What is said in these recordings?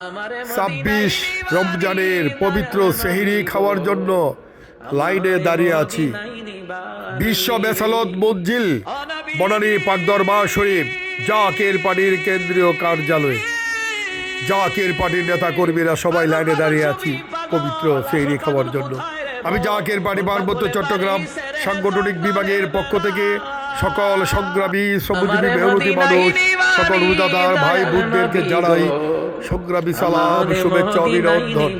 26 রমজানের পবিত্র সেহরি খাওয়ার জন্য লাইনে দাঁড়িয়ে আছি। বিশ্ব বেসালত মঞ্জিল বনানী পাক দরবার শরীফ জাকের পার্টির কেন্দ্রীয় কার্যালয়ে জাকের পার্টির নেতা কর্মীরা সবাই লাইনে দাঁড়িয়ে আছি পবিত্র সেহরি খাওয়ার জন্য। আমি জাকের পার্টি পার্বত্য চট্টগ্রাম সাংগঠনিক বিভাগের পক্ষ থেকে সকল সংগ্রামী শ্রমজীবী মেহনতি মানুষ, সকল রোজাদার ভাই বোনদেরকে জানাই সংগ্রামী সালাম, শুভেচ্ছা, অভিনন্দন।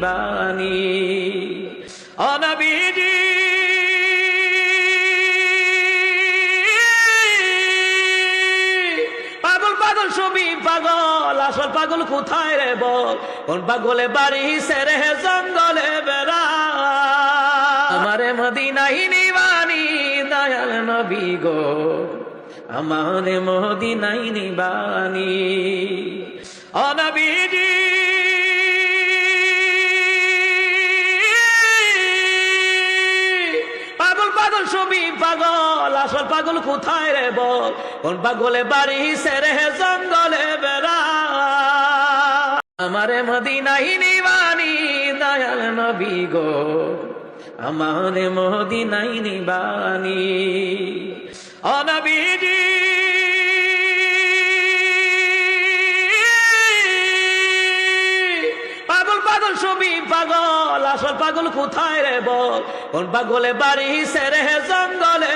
পাগল পাগল ছবি পাগল, আসল পাগল কোথায় রে বল? কোন পাগলে বাড়ি সেরে জঙ্গলে বেড়া? আমারে মদিনাই নিবানি দয়াল নবী গো, আমারে মদিনাই নিবানি। ও নবীজি পাগল পাগল ছবি পাগল, আসল পাগল কোথায় রে বল? কোন পাগলে বাড়ি সেরে জঙ্গলে বেড়া? আমারে মদিনাই নিবানি দয়াল নবী গো, আমারে মদিনাই নিবানি। ও নবীজি পাগল পাগল ছবি পাগল, আসল পাগল কোথায় রে বল? কোন পাগলে বাড়ি সেরে জঙ্গলে